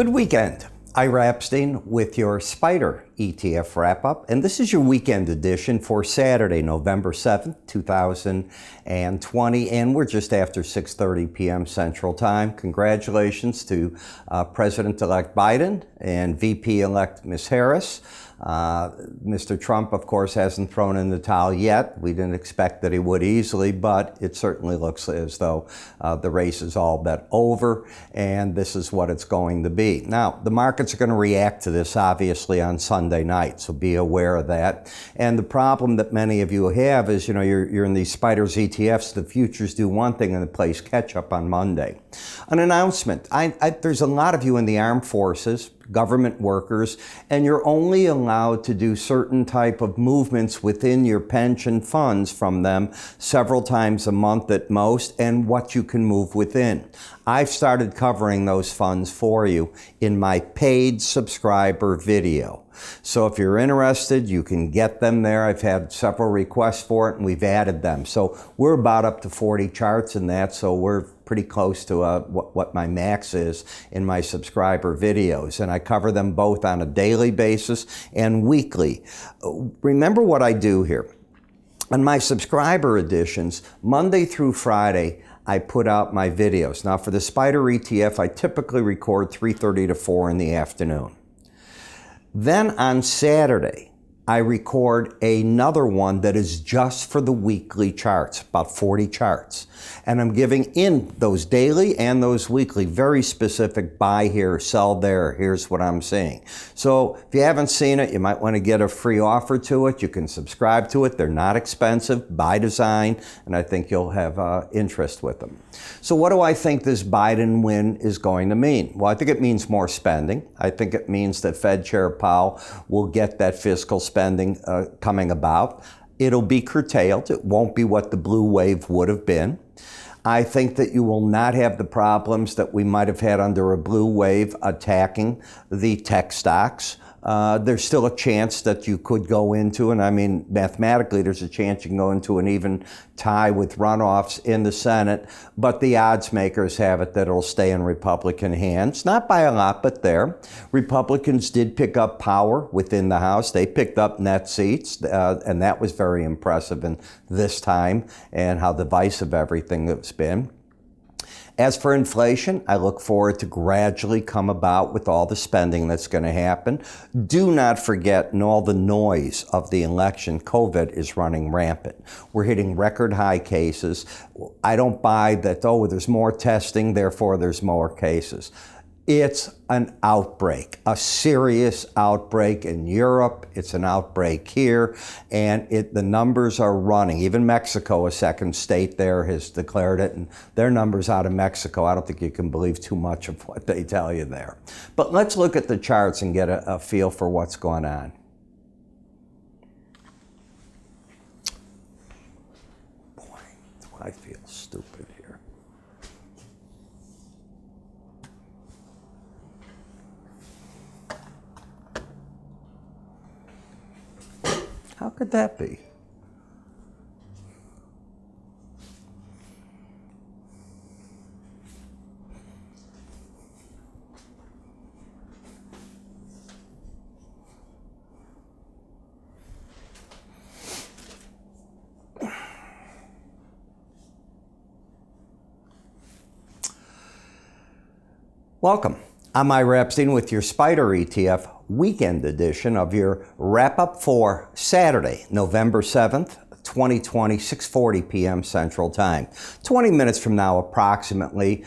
Good weekend. Ira Epstein with your SPDR ETF wrap-up, and this is your weekend edition for Saturday, November 7th, 2020, and we're just after 6:30 p.m. Central Time. Congratulations to President-elect Biden and VP-elect Ms. Harris. Mr. Trump, of course, hasn't thrown in the towel yet. We didn't expect that he would easily, but it certainly looks as though the race is all but over, and this is what it's going to be. Now, the markets are going to react to this, obviously, on Sunday night, so be aware of that. And the problem that many of you have is, you know, you're in these SPDRs ETFs, the futures do one thing and it plays catch up on Monday. An announcement. There's a lot of you in the armed forces, government workers, and you're only allowed to do certain type of movements within your pension funds from them several times a month at most, and what you can move within. I've started covering those funds for you in my paid subscriber video. So if you're interested, you can get them there. I've had several requests for it, and we've added them. So we're about up to 40 charts in that, so we're pretty close to what my max is in my subscriber videos. And I cover them both on a daily basis and weekly. Remember what I do here. On my subscriber editions, Monday through Friday, I put out my videos. Now for the SPDR ETF, I typically record 3:30 to 4 in the afternoon. Then on Saturday, I record another one that is just for the weekly charts, about 40 charts. And I'm giving in those daily and those weekly very specific buy here, sell there, here's what I'm seeing. So if you haven't seen it, you might want to get a free offer to it. You can subscribe to it. They're not expensive, by design, and I think you'll have interest with them. So what do I think this Biden win is going to mean? Well, I think it means more spending. I think it means that Fed Chair Powell will get that fiscal spending coming about. It'll be curtailed. It won't be what the blue wave would have been. I think that you will not have the problems that we might have had under a blue wave attacking the tech stocks. There's still a chance that you could go into, and I mean, mathematically, there's a chance you can go into an even tie with runoffs in the Senate, but the odds makers have it that it'll stay in Republican hands. Not by a lot, but there. Republicans did pick up power within the House. They picked up net seats, and that was very impressive in this time and how divisive everything has been. As for inflation, I look forward to gradually come about with all the spending that's going to happen. Do not forget, in all the noise of the election, COVID is running rampant. We're hitting record high cases. I don't buy that, oh, there's more testing, therefore there's more cases. It's an outbreak, a serious outbreak in Europe. It's an outbreak here, and the numbers are running. Even Mexico, a second state there, has declared it, and their numbers out of Mexico, I don't think you can believe too much of what they tell you there. But let's look at the charts and get a feel for what's going on. Boy, do I feel stupid here. How could that be? Welcome. I'm Ira Epstein with your SPDR ETF weekend edition of your wrap-up for Saturday, November 7th, 2020, 6:40 p.m. Central Time. 20 minutes from now, approximately,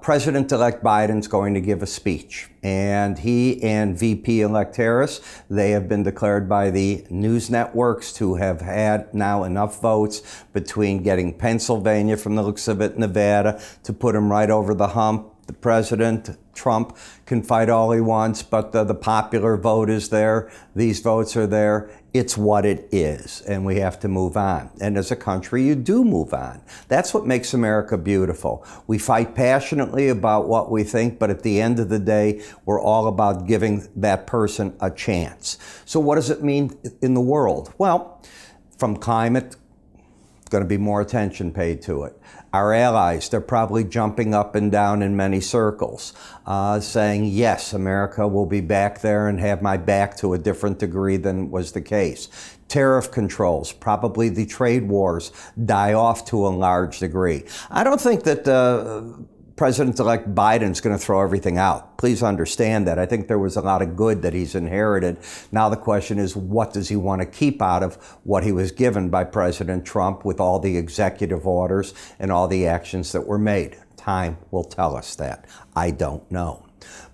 President-elect Biden's going to give a speech. And he and VP-elect Harris, they have been declared by the news networks to have had now enough votes between getting Pennsylvania, from the looks of it, Nevada, to put him right over the hump. The president, Trump, can fight all he wants, but the popular vote is there. These votes are there. It's what it is, and we have to move on. And as a country, you do move on. That's what makes America beautiful. We fight passionately about what we think, but at the end of the day, we're all about giving that person a chance. So what does it mean in the world? Well, from climate Going to be more attention paid to it. Our allies, they're probably jumping up and down in many circles, saying, yes, America will be back there and have my back to a different degree than was the case. Tariff controls, probably the trade wars die off to a large degree. I don't think that President-elect Biden's going to throw everything out. Please understand that. I think there was a lot of good that he's inherited. Now the question is, what does he want to keep out of what he was given by President Trump with all the executive orders and all the actions that were made? Time will tell us that. I don't know.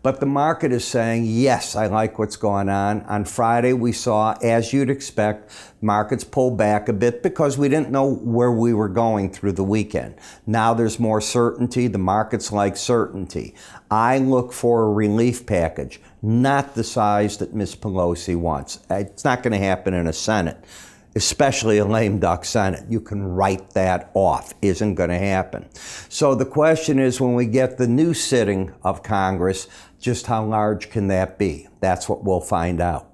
But the market is saying, yes, I like what's going on. On Friday, we saw, as you'd expect, markets pull back a bit because we didn't know where we were going through the weekend. Now there's more certainty. The markets like certainty. I look for a relief package, not the size that Ms. Pelosi wants. It's not going to happen in a Senate, especially a lame duck Senate. You can write that off. Isn't going to happen. So the question is, when we get the new sitting of Congress, just how large can that be? That's what we'll find out.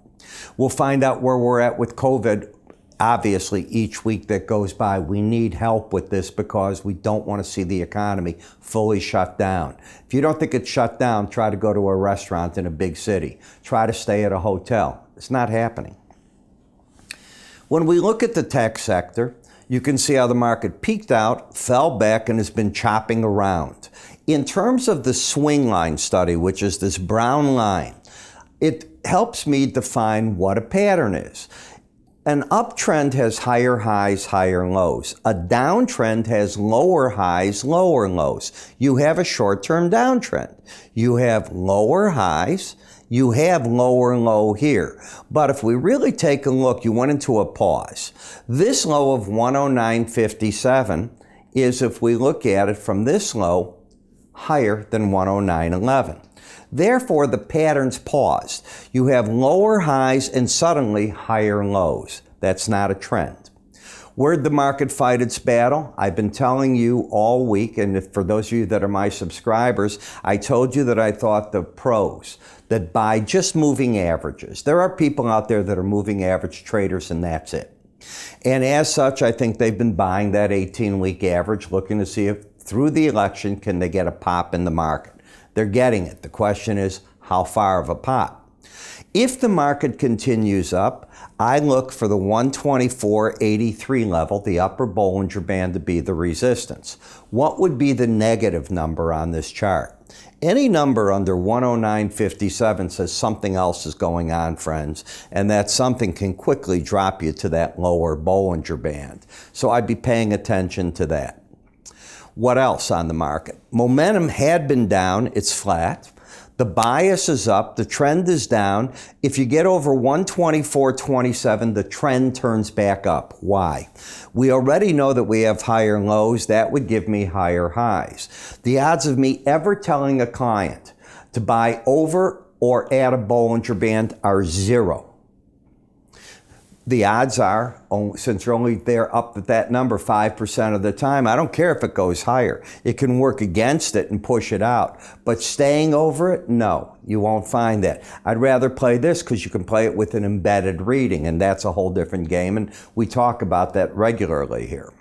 We'll find out where we're at with COVID. Obviously, each week that goes by, we need help with this because we don't want to see the economy fully shut down. If you don't think it's shut down, try to go to a restaurant in a big city. Try to stay at a hotel. It's not happening. When we look at the tech sector, you can see how the market peaked out, fell back, and has been chopping around. In terms of the swing line study, which is this brown line, it helps me define what a pattern is. An uptrend has higher highs, higher lows. A downtrend has lower highs, lower lows. You have a short-term downtrend. You have lower highs. You have lower low here. But if we really take a look, you went into a pause. This low of 109.57 is, if we look at it from this low, higher than 109.11. Therefore, the pattern's paused. You have lower highs and suddenly higher lows. That's not a trend. Where'd the market fight its battle? I've been telling you all week, and for those of you that are my subscribers, I told you that I thought the pros, that by just moving averages, there are people out there that are moving average traders, and that's it. And as such, I think they've been buying that 18-week average, looking to see if through the election, can they get a pop in the market? They're getting it. The question is, how far of a pop? If the market continues up, I look for the 124.83 level, the upper Bollinger Band, to be the resistance. What would be the negative number on this chart? Any number under 109.57 says something else is going on, friends, and that something can quickly drop you to that lower Bollinger Band. So I'd be paying attention to that. What else on the market? Momentum had been down. It's flat. The bias is up. The trend is down. If you get over 124.27, the trend turns back up. Why? We already know that we have higher lows. That would give me higher highs. The odds of me ever telling a client to buy over or at a Bollinger Band are 0. The odds are, since you're only there up at that number 5% of the time, I don't care if it goes higher. It can work against it and push it out. But staying over it, no, you won't find that. I'd rather play this because you can play it with an embedded reading, and that's a whole different game, and we talk about that regularly here.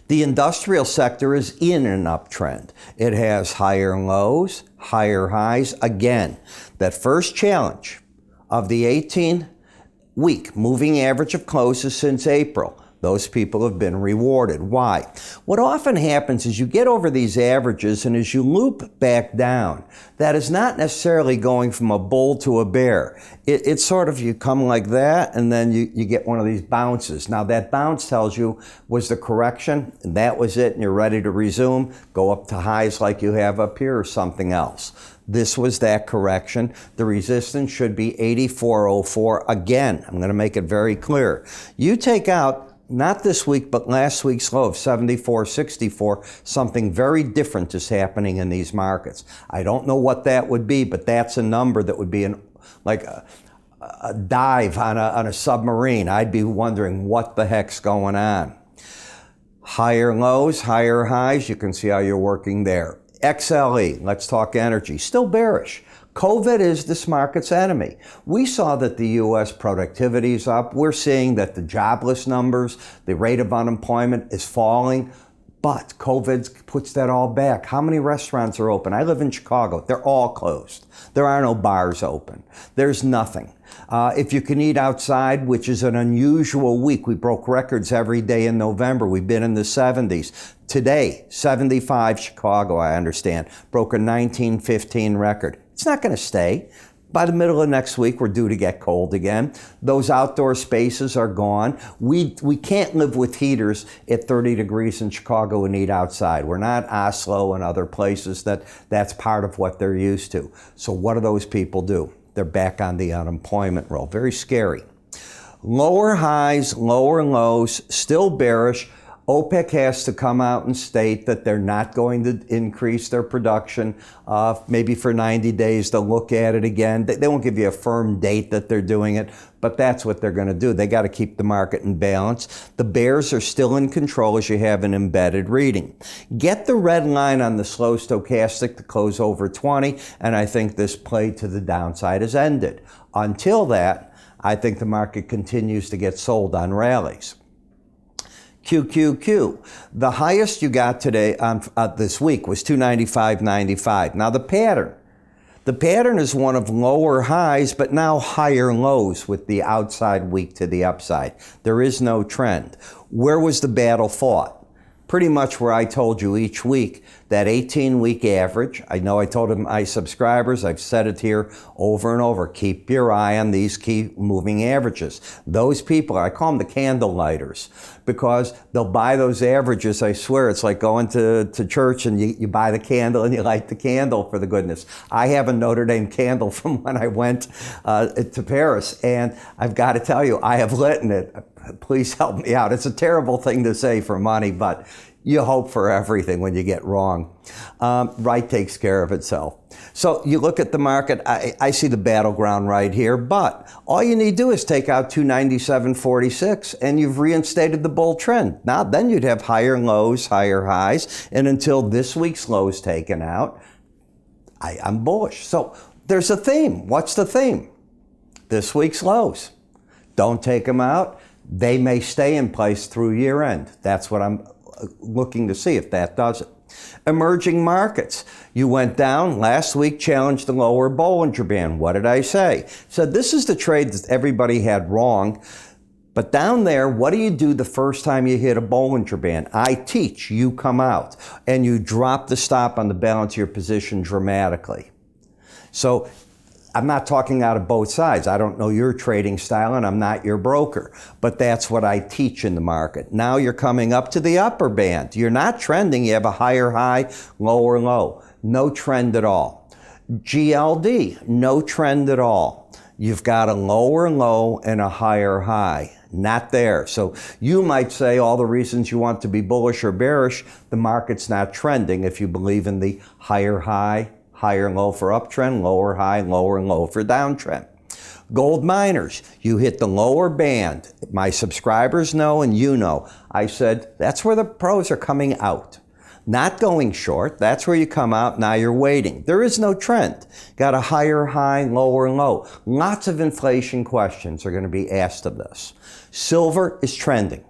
The industrial sector is in an uptrend. It has higher lows, higher highs. Again, that first challenge of the 18-week moving average of closes since April. Those people have been rewarded. Why? What often happens is you get over these averages, and as you loop back down, that is not necessarily going from a bull to a bear. It's sort of, you come like that, and then you get one of these bounces. Now that bounce tells you, was the correction, and that was it, and you're ready to resume, go up to highs like you have up here, or something else. This was that correction. The resistance should be 84.04. Again, I'm going to make it very clear. You take out, not this week, but last week's low of 74.64, something very different is happening in these markets. I don't know what that would be, but that's a number that would be like a dive on a submarine. I'd be wondering what the heck's going on. Higher lows, higher highs. You can see how you're working there. XLE, let's talk energy, still bearish. COVID is this market's enemy. We saw that the U.S. productivity is up. We're seeing that the jobless numbers, the rate of unemployment is falling. But COVID puts that all back. How many restaurants are open? I live in Chicago. They're all closed. There are no bars open. There's nothing. If you can eat outside, which is an unusual week, we broke records every day in November. We've been in the 70s. Today, 75 Chicago, I understand, broke a 1915 record. It's not going to stay. By the middle of next week, we're due to get cold again. Those outdoor spaces are gone. We can't live with heaters at 30 degrees in Chicago and eat outside. We're not Oslo and other places that's part of what they're used to. So what do those people do? They're back on the unemployment roll. Very scary. Lower highs, lower lows, still bearish. OPEC has to come out and state that they're not going to increase their production maybe for 90 days. They'll look at it again. They won't give you a firm date that they're doing it, but that's what they're going to do. They got to keep the market in balance. The bears are still in control as you have an embedded reading. Get the red line on the slow stochastic to close over 20, and I think this play to the downside has ended. Until that, I think the market continues to get sold on rallies. QQQ. The highest you got today this week was 295.95. Now the pattern is one of lower highs, but now higher lows with the outside weak to the upside. There is no trend. Where was the battle fought? Pretty much where I told you each week, that 18-week average. I know I told my subscribers, I've said it here over and over, keep your eye on these key moving averages. Those people, I call them the candle lighters, because they'll buy those averages. I swear, it's like going to church and you buy the candle and you light the candle, for the goodness. I have a Notre Dame candle from when I went to Paris, and I've got to tell you, I have lit in it. Please help me out. It's a terrible thing to say for money, but you hope for everything when you get wrong. Right takes care of itself. So you look at the market, I see the battleground right here, but all you need to do is take out 297.46 and you've reinstated the bull trend. Now then you'd have higher lows, higher highs, and until this week's lows taken out, I'm bullish. So there's a theme. What's the theme? This week's lows. Don't take them out. They may stay in place through year end. That's what I'm looking to see if that does it. Emerging markets. You went down last week, challenged the lower Bollinger Band. What did I say? So this is the trade that everybody had wrong. But down there, what do you do the first time you hit a Bollinger Band? I teach, you come out, and you drop the stop on the balance of your position dramatically. So I'm not talking out of both sides. I don't know your trading style and I'm not your broker, but that's what I teach in the market. Now you're coming up to the upper band. You're not trending. You have a higher high, lower low. No trend at all. GLD, no trend at all. You've got a lower low and a higher high. Not there. So you might say all the reasons you want to be bullish or bearish, the market's not trending if you believe in the higher high, higher low for uptrend, lower high, lower low for downtrend. Gold miners, you hit the lower band. My subscribers know and you know. I said, that's where the pros are coming out. Not going short, that's where you come out, now you're waiting. There is no trend. Got a higher high, lower low. Lots of inflation questions are going to be asked of this. Silver is trending.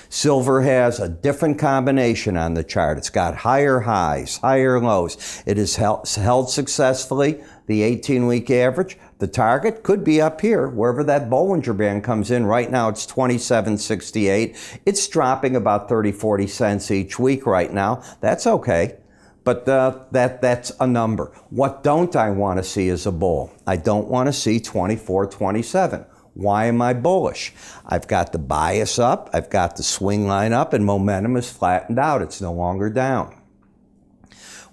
Silver has a different combination on the chart. It's got higher highs, higher lows. It is held successfully, the 18-week average. The target could be up here, wherever that Bollinger Band comes in. Right now it's 27.68. It's dropping about 30-40 cents each week right now. That's okay, but that's a number. What don't I want to see is a bull. I don't want to see 24.27. Why am I bullish? I've got the bias up, I've got the swing line up, and momentum is flattened out. It's no longer down.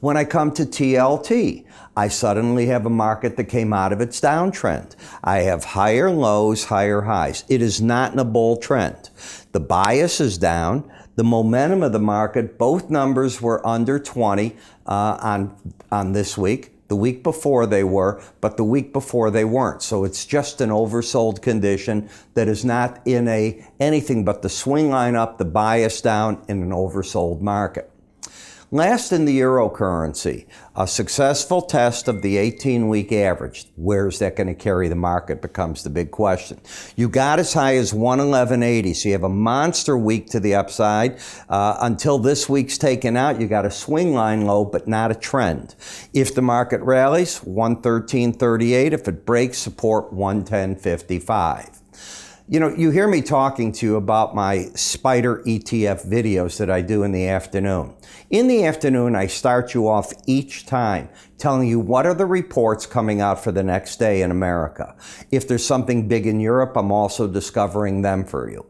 When I come to TLT, I suddenly have a market that came out of its downtrend. I have higher lows, higher highs. It is not in a bull trend. The bias is down. The momentum of the market, both numbers were under 20 on this week. The week before they were, but the week before they weren't. So it's just an oversold condition that is not in anything but the swing line up, the bias down in an oversold market. Last in the euro currency, a successful test of the 18-week average. Where's that going to carry the market becomes the big question. You got as high as 111.80, so you have a monster week to the upside. Until this week's taken out, you got a swing line low, but not a trend. If the market rallies, 113.38. If it breaks, support 110.55. You know, you hear me talking to you about my Spider ETF videos that I do in the afternoon. In the afternoon, I start you off each time telling you what are the reports coming out for the next day in America. If there's something big in Europe, I'm also discovering them for you.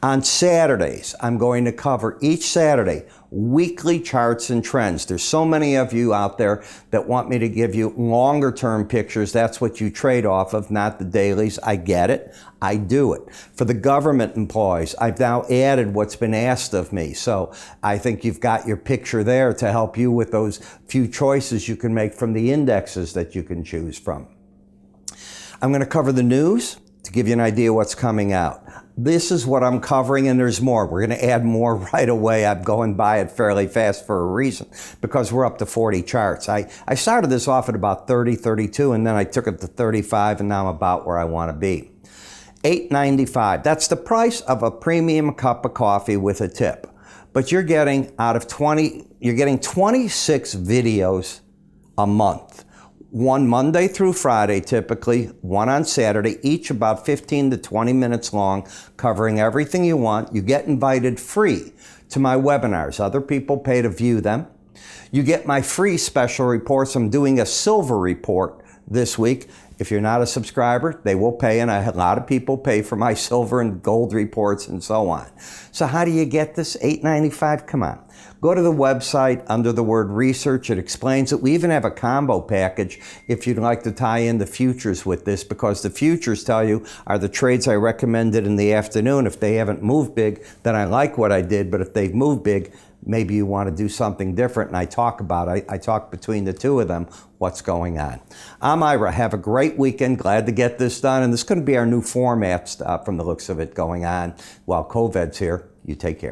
On Saturdays, I'm going to cover each Saturday weekly charts and trends. There's so many of you out there that want me to give you longer term pictures. That's what you trade off of, not the dailies. I get it. I do it. For the government employees, I've now added what's been asked of me. So I think you've got your picture there to help you with those few choices you can make from the indexes that you can choose from. I'm going to cover the news to give you an idea what's coming out. This is what I'm covering, and there's more. We're going to add more right away. I'm going by it fairly fast for a reason, because we're up to 40 charts. I started this off at about 30, 32, and then I took it to 35, and now I'm about where I want to be. $8.95. That's the price of a premium cup of coffee with a tip. But you're getting out of 20, you're getting 26 videos a month. One Monday through Friday, typically, one on Saturday, each about 15 to 20 minutes long, covering everything you want. You get invited free to my webinars. Other people pay to view them. You get my free special reports. I'm doing a silver report this week. If you're not a subscriber, they will pay, and a lot of people pay for my silver and gold reports and so on. So how do you get this? $8.95? Come on. Go to the website under the word research. It explains it. We even have a combo package if you'd like to tie in the futures with this, because the futures tell you are the trades I recommended in the afternoon. If they haven't moved big, then I like what I did. But if they've moved big, maybe you want to do something different. And I talk about it. I talk between the two of them what's going on. I'm Ira. Have a great weekend. Glad to get this done. And this is going to be our new format from the looks of it going on while COVID's here. You take care.